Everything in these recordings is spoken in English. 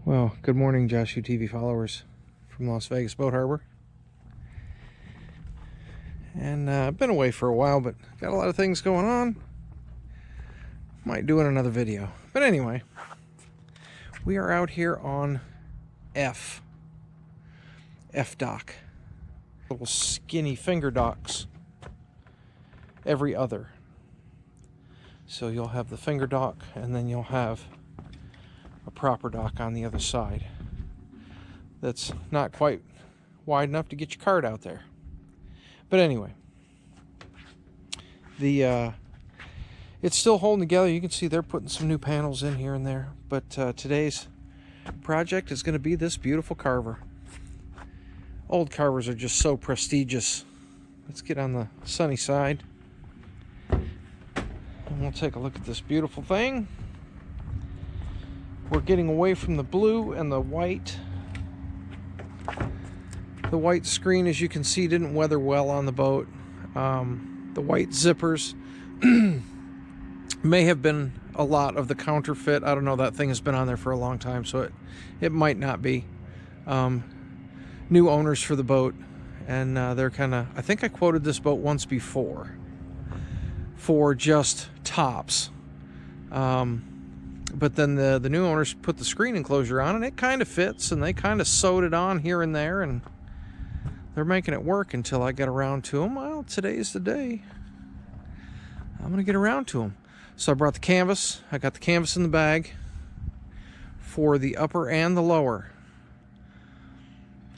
Well, good morning, Josh TV followers from Las Vegas Boat Harbor. And I've been away for a while, but got a lot of things going on. Might do in another video. But anyway, we are out here on F dock. Little skinny finger docks every other. So you'll have the finger dock, and then you'll have a proper dock on the other side that's not quite wide enough to get your cart out there. But anyway, it's still holding together. You can see they're putting some new panels in here and there, but today's project is going to be this beautiful Carver. Old Carvers are just so prestigious. Let's get on the sunny side and we'll take a look at this beautiful thing. We're getting away from the blue and the white. The white screen, as you can see, didn't weather well on the boat. The white zippers may have been a lot of the counterfeit. I don't know, that thing has been on there for a long time, so it might not be. New owners for the boat, and they're kind of, I think I quoted this boat once before for just tops. But then the new owners put the screen enclosure on, and it kind of fits, and they kind of sewed it on here and there, and they're making it work until I get around to them. Well, today's the day. I'm going to get around to them. So I brought the canvas. I got the canvas in the bag for the upper and the lower.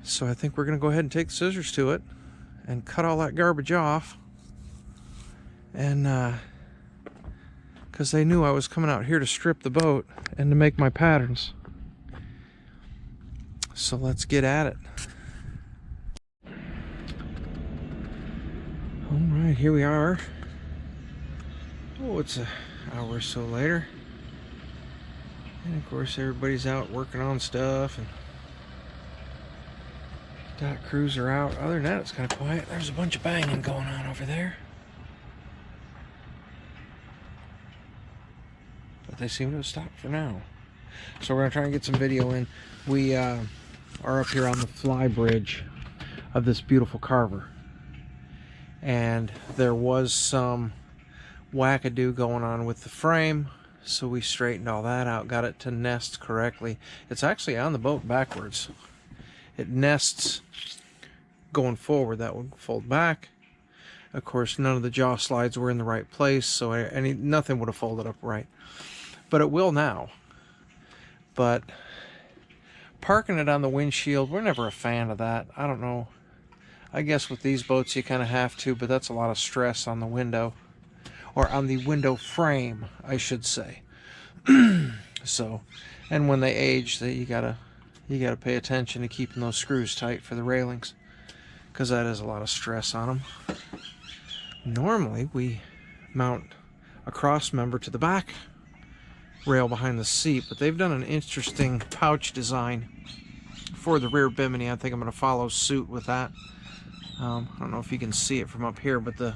So I think we're going to go ahead and take the scissors to it and cut all that garbage off. And because they knew I was coming out here to strip the boat and to make my patterns. So let's get at it. All right, here we are. Oh, it's an hour or so later. And of course everybody's out working on stuff, and dock crews are out. Other than that, it's kind of quiet. There's a bunch of banging going on over there. But they seem to have stopped for now. So we're going to try and get some video in. We are up here on the fly bridge of this beautiful Carver. And there was some wackadoo going on with the frame, so we straightened all that out, got it to nest correctly. It's actually on the boat backwards. It nests going forward. That would fold back. Of course, none of the jaw slides were in the right place, so nothing would have folded up right. But it will now. But parking it on the windshield, we're never a fan of that. I don't know. I guess with these boats you kind of have to, but that's a lot of stress on the window, or on the window frame, I should say. So, and when they age, you gotta pay attention to keeping those screws tight for the railings, because that is a lot of stress on them. Normally we mount a cross member to the back rail behind the seat, but they've done an interesting pouch design for the rear bimini. I think I'm going to follow suit with that. I don't know if you can see it from up here, but the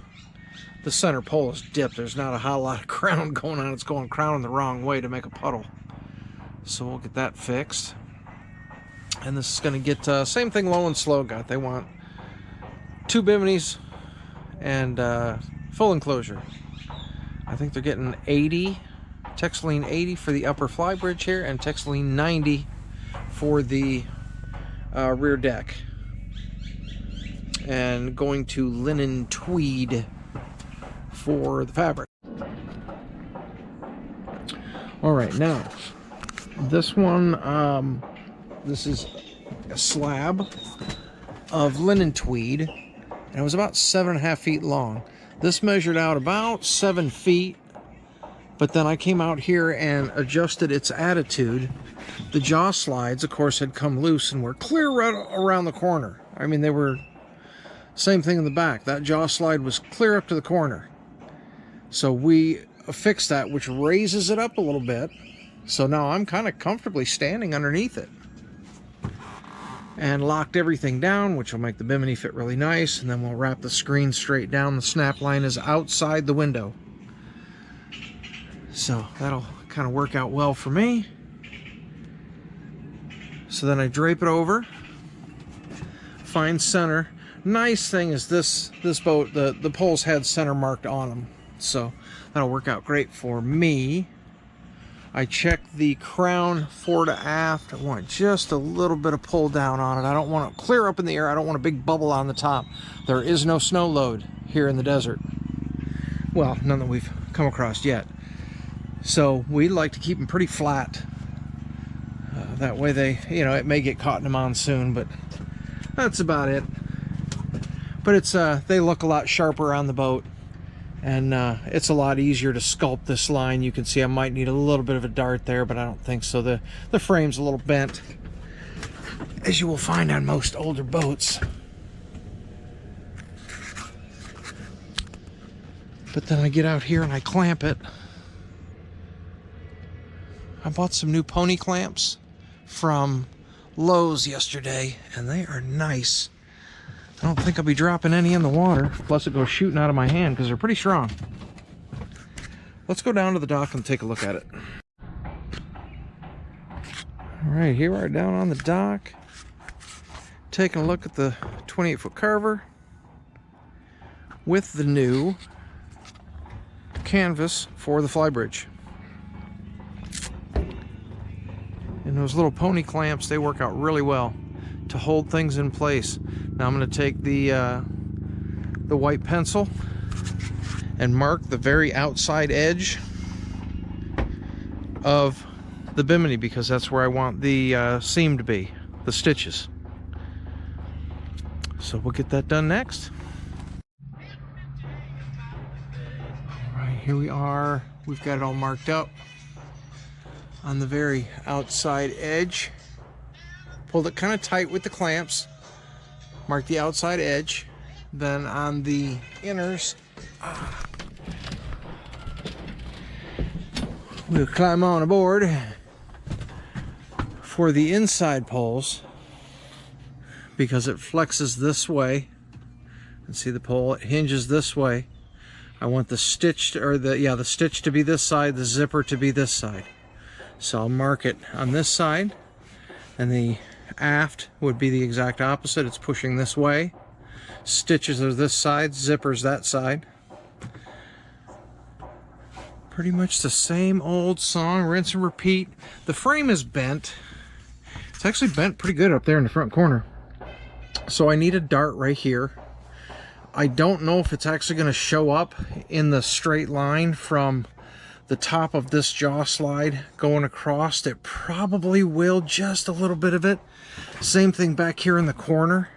center pole is dipped. There's not a whole lot of crown going on. It's going crowning the wrong way to make a puddle. So we'll get that fixed. And this is going to get, same thing Low and Slow got. They want 2 biminis and full enclosure. I think they're getting 80, Texaline 80 for the upper fly bridge here, and Texaline 90 for the rear deck. And going to linen tweed for the fabric. All right, now this one, this is a slab of linen tweed, and it was about 7.5 feet long. This measured out about 7 feet, but then I came out here and adjusted its attitude. The jaw slides, of course, had come loose and were clear right around the corner. I mean, they were same thing in the back. That jaw slide was clear up to the corner. So we fixed that, which raises it up a little bit. So now I'm kind of comfortably standing underneath it. And locked everything down, which will make the bimini fit really nice. And then we'll wrap the screen straight down. The snap line is outside the window. So that'll kind of work out well for me. So then I drape it over, find center. Nice thing is this boat, the poles had center marked on them, so that'll work out great for me. I check the crown fore to aft. I want just a little bit of pull down on it. I don't want it clear up in the air. I don't want a big bubble on the top. There is no snow load here in the desert. Well, none that we've come across yet. So we like to keep them pretty flat. That way they, you know, it may get caught in a monsoon, but that's about it. But it's they look a lot sharper on the boat, and it's a lot easier to sculpt this line. You can see I might need a little bit of a dart there, but I don't think so. The frame's a little bent, as you will find on most older boats. But then I get out here and I clamp it. I bought some new pony clamps from Lowe's yesterday, and they are nice. I don't think I'll be dropping any in the water, plus it goes shooting out of my hand because they're pretty strong. Let's go down to the dock and take a look at it. All right, here we are down on the dock, taking a look at the 28-foot Carver with the new canvas for the flybridge. And those little pony clamps, they work out really well to hold things in place. Now I'm going to take the white pencil and mark the very outside edge of the bimini, because that's where I want the seam to be, the stitches. So we'll get that done next. All right, here we are. We've got it all marked up on the very outside edge. Pulled it kind of tight with the clamps. Mark the outside edge. Then on the inners, we'll climb on aboard for the inside poles, because it flexes this way. And see the pole, it hinges this way. I want the stitch, or the stitch to be this side, the zipper to be this side. So I'll mark it on this side, and the aft would be the exact opposite. It's pushing this way. Stitches are this side, zippers that side. Pretty much the same old song, rinse and repeat. The frame is bent. It's actually bent pretty good up there in the front corner. So I need a dart right here. I don't know if it's actually going to show up in the straight line from the top of this jaw slide going across. It probably will, just a little bit of it. Same thing back here in the corner,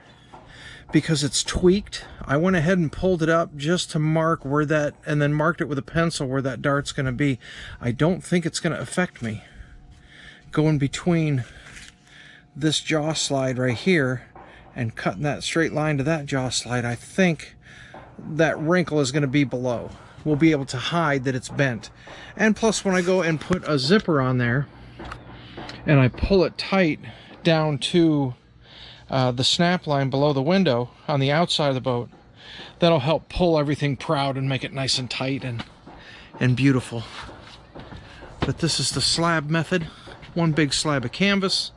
because it's tweaked. I went ahead and pulled it up just to mark where that, and then marked it with a pencil where that dart's going to be. I don't think it's going to affect me going between this jaw slide right here and cutting that straight line to that jaw slide. I think that wrinkle is going to be below. We'll be able to hide that it's bent. And plus, when I go and put a zipper on there and I pull it tight down to the snap line below the window on the outside of the boat, that'll help pull everything proud and make it nice and tight and beautiful. But this is the slab method. One big slab of canvas,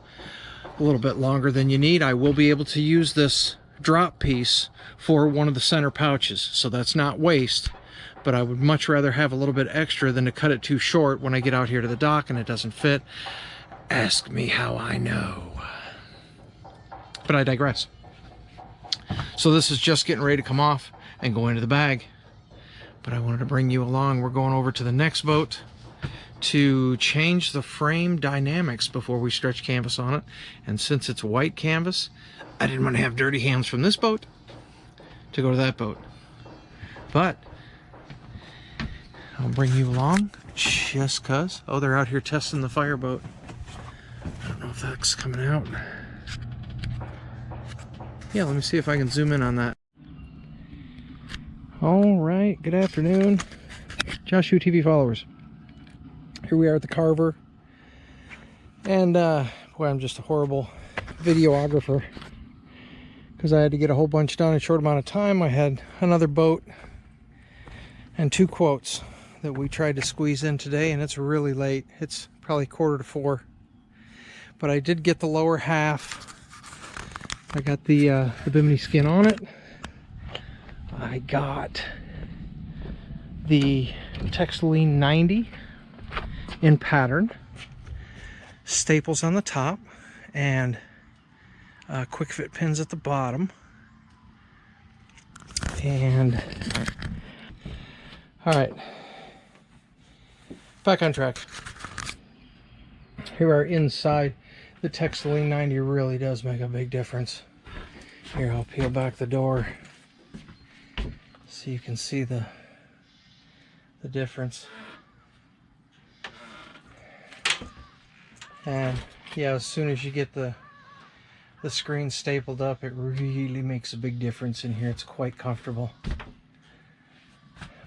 a little bit longer than you need. I will be able to use this drop piece for one of the center pouches, so that's not waste. But I would much rather have a little bit extra than to cut it too short when I get out here to the dock and it doesn't fit. Ask me how I know. But I digress. So this is just getting ready to come off and go into the bag. But I wanted to bring you along. We're going over to the next boat to change the frame dynamics before we stretch canvas on it. And since it's white canvas, I didn't want to have dirty hands from this boat to go to that boat. But I'll bring you along just cause. Oh, they're out here testing the fireboat. I don't know if that's coming out. Yeah, let me see if I can zoom in on that. All right, good afternoon, Joshua TV followers. Here we are at the Carver. And boy, I'm just a horrible videographer because I had to get a whole bunch done in a short amount of time. I had another boat and 2 quotes that we tried to squeeze in today, and it's really late. It's probably 3:45. but I did get the lower half. I got the bimini skin on it. I got the Textiline 90 in pattern, staples on the top, and quick fit pins at the bottom. And all right, back on track. Here are inside. The Textiline 90 really does make a big difference. Here, I'll peel back the door so you can see the difference. And yeah, as soon as you get the screen stapled up, it really makes a big difference in here. It's quite comfortable.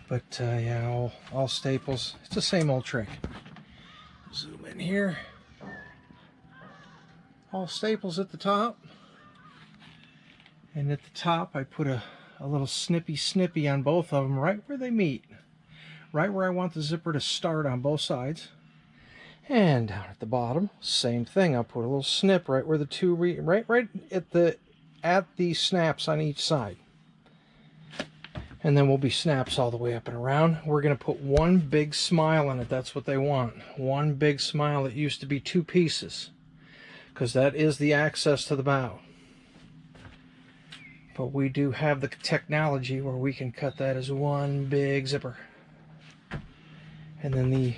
But yeah, all staples. It's the same old trick. Zoom in here. All staples at the top. And at the top, I put a little snippy on both of them, right where they meet. Right where I want the zipper to start on both sides. And down at the bottom, same thing. I'll put a little snip right where the two right at the snaps on each side. And then will be snaps all the way up and around. We're going to put one big smile in it. That's what they want. One big smile. It used to be two pieces, because that is the access to the bow. But we do have the technology where we can cut that as one big zipper. And then the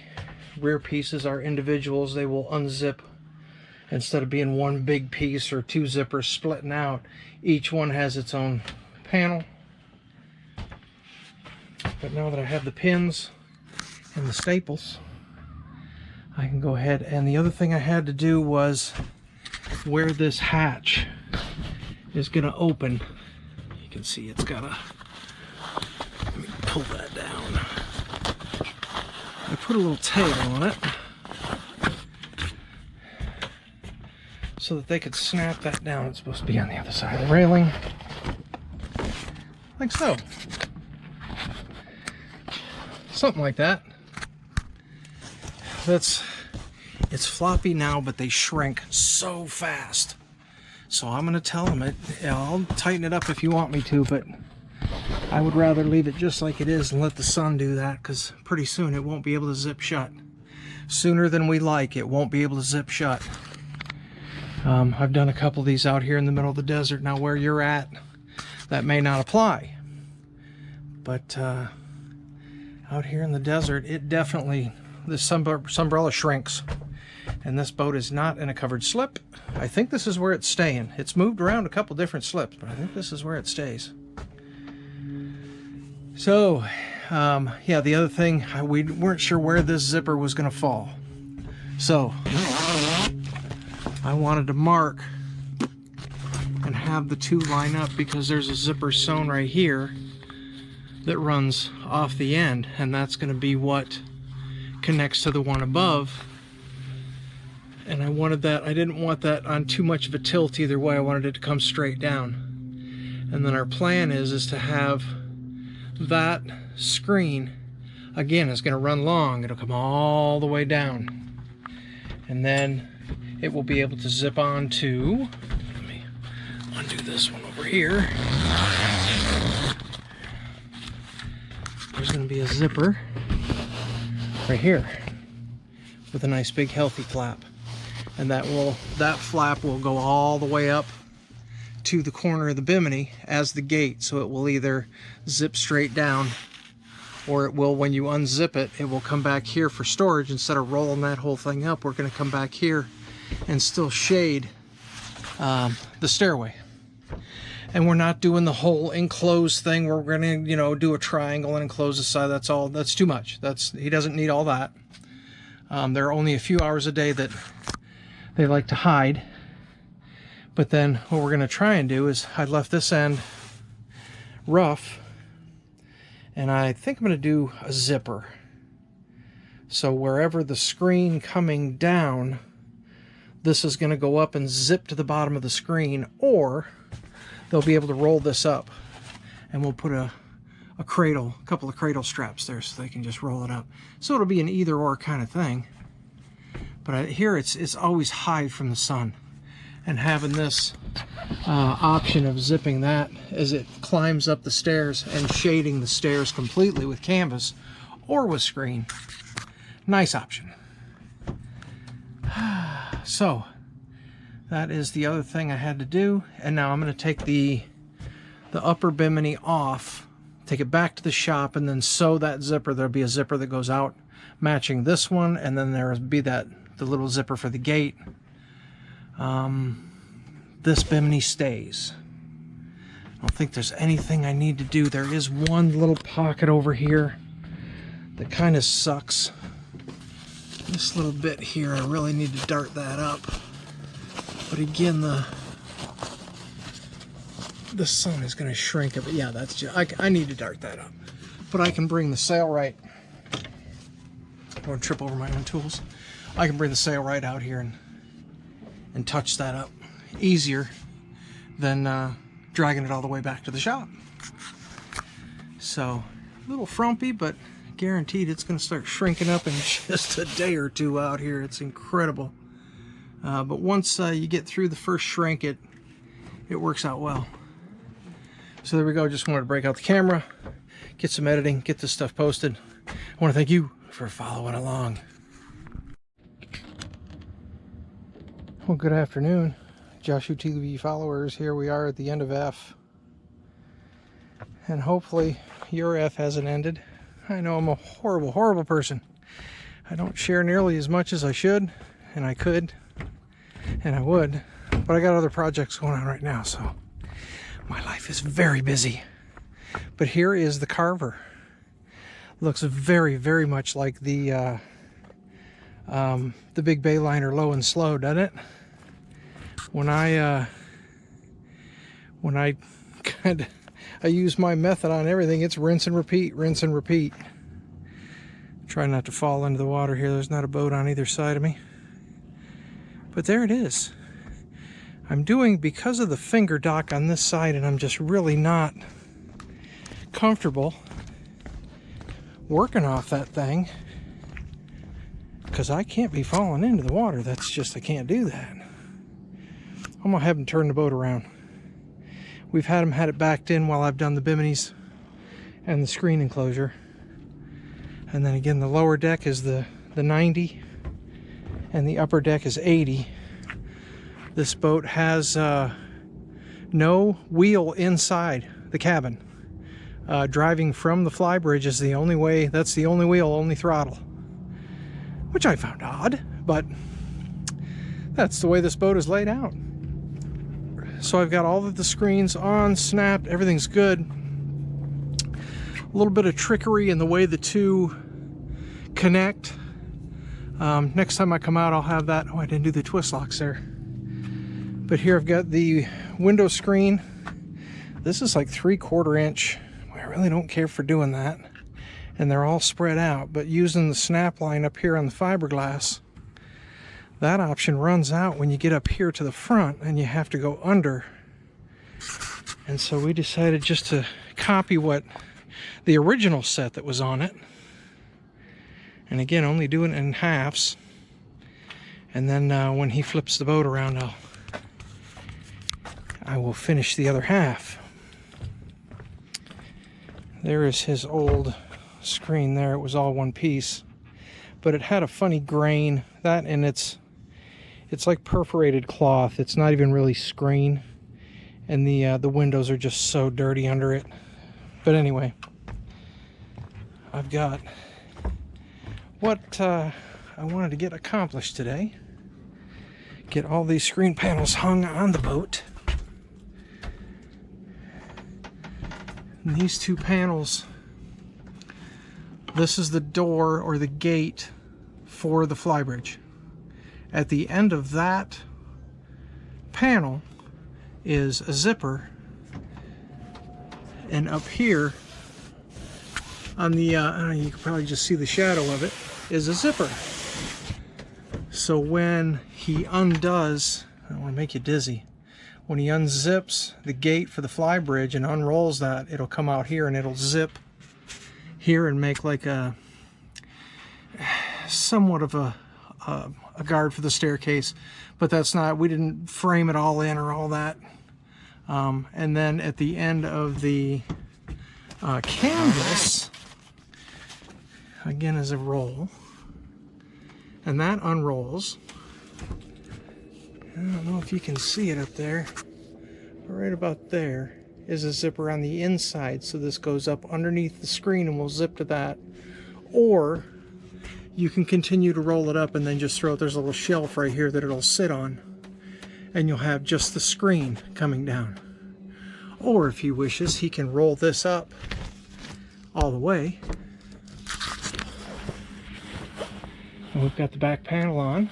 rear pieces are individuals. They will unzip. Instead of being one big piece or two zippers splitting out, each one has its own panel. But now that I have the pins and the staples, I can go ahead. And the other thing I had to do was where this hatch is going to open. You can see it's got a, let me pull that down. I put a little tail on it so that they could snap that down. It's supposed to be on the other side of the railing, like so. Something like that. It's floppy now, but they shrink so fast. So I'm going to tell them I'll tighten it up if you want me to, but I would rather leave it just like it is and let the sun do that, because pretty soon it won't be able to zip shut. Sooner than we like, it won't be able to zip shut. I've done a couple of these out here in the middle of the desert. Now where you're at, that may not apply. But out here in the desert, it definitely, this umbrella shrinks. And this boat is not in a covered slip. I think this is where it's staying. It's moved around a couple different slips, but I think this is where it stays. So, yeah, the other thing, we weren't sure where this zipper was going to fall. So, I wanted to mark and have the two line up, because there's a zipper sewn right here that runs off the end, and that's going to be what connects to the one above. And I wanted that, I didn't want that on too much of a tilt either way. I wanted it to come straight down. And then our plan is to have that screen, again, it's going to run long. It'll come all the way down. And then it will be able to zip on to, let me undo this one over here. There's going to be a zipper right here with a nice big healthy flap. And that flap will go all the way up to the corner of the bimini as the gate. So it will either zip straight down, or it will, when you unzip it, it will come back here for storage. Instead of rolling that whole thing up, we're going to come back here and still shade the stairway. And we're not doing the whole enclosed thing where we're going to, you know, do a triangle and enclose the side. That's too much. He doesn't need all that. There are only a few hours a day that they like to hide. But then what we're going to try and do is, I left this end rough, and I think I'm going to do a zipper. So wherever the screen coming down, this is going to go up and zip to the bottom of the screen, or they'll be able to roll this up, and we'll put a cradle, a couple of cradle straps there so they can just roll it up. So it'll be an either or kind of thing. But here it's always hide from the sun. And having this option of zipping that as it climbs up the stairs and shading the stairs completely with canvas or with screen. Nice option. So that is the other thing I had to do. And now I'm going to take the upper bimini off, take it back to the shop, and then sew that zipper. There'll be a zipper that goes out matching this one, and then there'll be the little zipper for the gate. This bimini stays. I don't think there's anything I need to do. There is one little pocket over here that kind of sucks. This little bit here, I really need to dart that up. But again, the sun is going to shrink it. But yeah, that's just, I need to dart that up. But I can bring the sail right. I don't trip over my own tools. I can bring the sail right out here and touch that up easier than dragging it all the way back to the shop. So a little frumpy, but guaranteed it's going to start shrinking up in just a day or two out here. It's incredible. But once you get through the first shrink, it works out well. So there we go. Just wanted to break out the camera, get some editing, get this stuff posted. I want to thank you for following along. Well, good afternoon, Joshua TV followers. Here we are at the end of F. And hopefully your F hasn't ended. I know I'm a horrible, horrible person. I don't share nearly as much as I should, and I could, and I would, but I got other projects going on right now, so my life is very busy. But here is the Carver. Looks very, very much like the big Bayliner low and slow, doesn't it? When I use my method on everything, it's rinse and repeat, rinse and repeat. Try not to fall into the water here. There's not a boat on either side of me. But there it is. I'm doing, because of the finger dock on this side, and I'm just really not comfortable working off that thing, because I can't be falling into the water. That's just, I can't do that. I'm gonna have them turn the boat around. We've had it backed in while I've done the biminis and the screen enclosure. And then again, the lower deck is the 90 and the upper deck is 80. This boat has no wheel inside the cabin. Driving from the flybridge is the only way. That's the only wheel, only throttle, which I found odd, but that's the way this boat is laid out. So I've got all of the screens on, snapped, everything's good. A little bit of trickery in the way the two connect. Next time I come out, I'll have that. Oh, I didn't do the twist locks there. But here I've got the window screen. This is like 3/4 inch. I really don't care for doing that. And they're all spread out, but using the snap line up here on the fiberglass, that option runs out when you get up here to the front and you have to go under. And so we decided just to copy what the original set that was on it. And again, only do it in halves. And then when he flips the boat around, I will finish the other half. There is his old screen there. It was all one piece, but it had a funny grain. That, and it's like perforated cloth. It's not even really screen, and the windows are just so dirty under it. But anyway, I've got what I wanted to get accomplished today. Get all these screen panels hung on the boat. And these two panels, this is the door or the gate for the flybridge. At the end of that panel is a zipper, and up here on the you can probably just see the shadow of it, is a zipper. So when he undoes, I don't want to make you dizzy, when he unzips the gate for the flybridge and unrolls that, it'll come out here and it'll zip here and make like a somewhat of a a guard for the staircase, but that's not, we didn't frame it all in or all that. And then at the end of the canvas, again, is a roll, and that unrolls. I don't know if you can see it up there, but right about there is a zipper on the inside, so this goes up underneath the screen and we'll zip to that. Or you can continue to roll it up and then just throw it. There's a little shelf right here that it'll sit on, and you'll have just the screen coming down. Or if he wishes, he can roll this up all the way. And we've got the back panel on.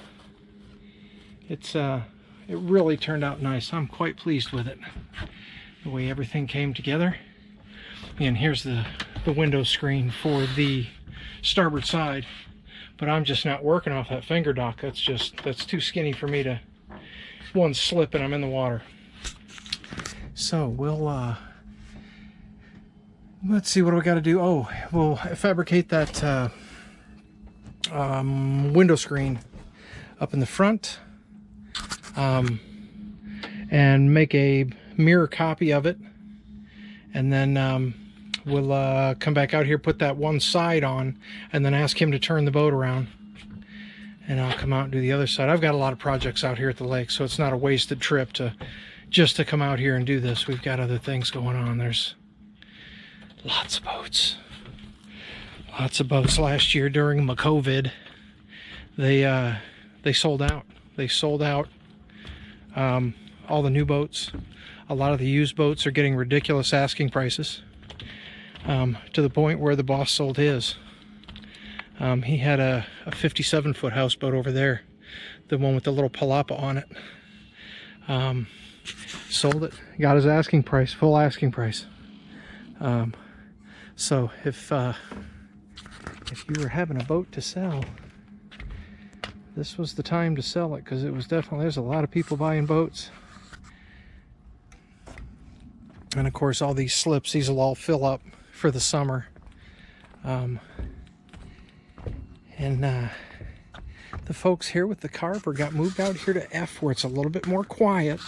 It really turned out nice. I'm quite pleased with it, the way everything came together. And here's the window screen for the starboard side, but I'm just not working off that finger dock. That's too skinny for me to, one slip and I'm in the water. So we'll let's see, what do we got to do? Oh, we'll fabricate that window screen up in the front, and make a mirror copy of it, and then we'll come back out here, put that one side on, and then ask him to turn the boat around, and I'll come out and do the other side. I've got a lot of projects out here at the lake, so it's not a wasted trip just to come out here and do this. We've got other things going on. There's lots of boats. Lots of boats. Last year during COVID, they sold out. They sold out all the new boats. A lot of the used boats are getting ridiculous asking prices, to the point where the boss sold his. He had a 57-foot houseboat over there, the one with the little palapa on it. Sold it, got his asking price, full asking price. So if you were having a boat to sell, this was the time to sell it, because it was definitely, there's a lot of people buying boats. And of course, all these slips, these will all fill up for the summer. The folks here with the Carver got moved out here to F, where it's a little bit more quiet,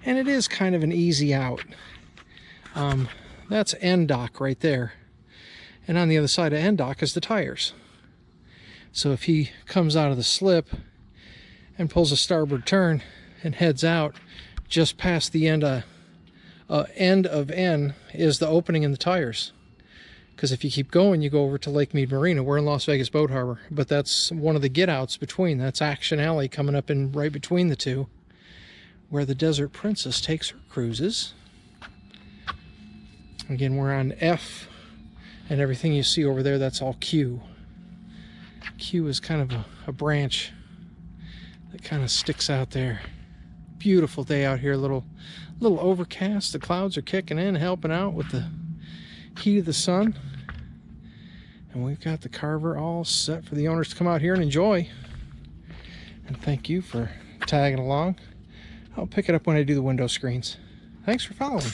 and it is kind of an easy out. That's end dock right there, and on the other side of end dock is the tires. So if he comes out of the slip and pulls a starboard turn and heads out, just past the end of N is the opening in the tires. Because if you keep going, you go over to Lake Mead Marina. We're in Las Vegas Boat Harbor, but that's one of the get outs between. That's Action Alley coming up in right between the two, where the Desert Princess takes her cruises. Again, we're on F, and everything you see over there, that's all Q. Q is kind of a branch that kind of sticks out there. Beautiful day out here, a little overcast. The clouds are kicking in, helping out with the heat of the sun. And we've got the Carver all set for the owners to come out here and enjoy. And thank you for tagging along. I'll pick it up when I do the window screens. Thanks for following.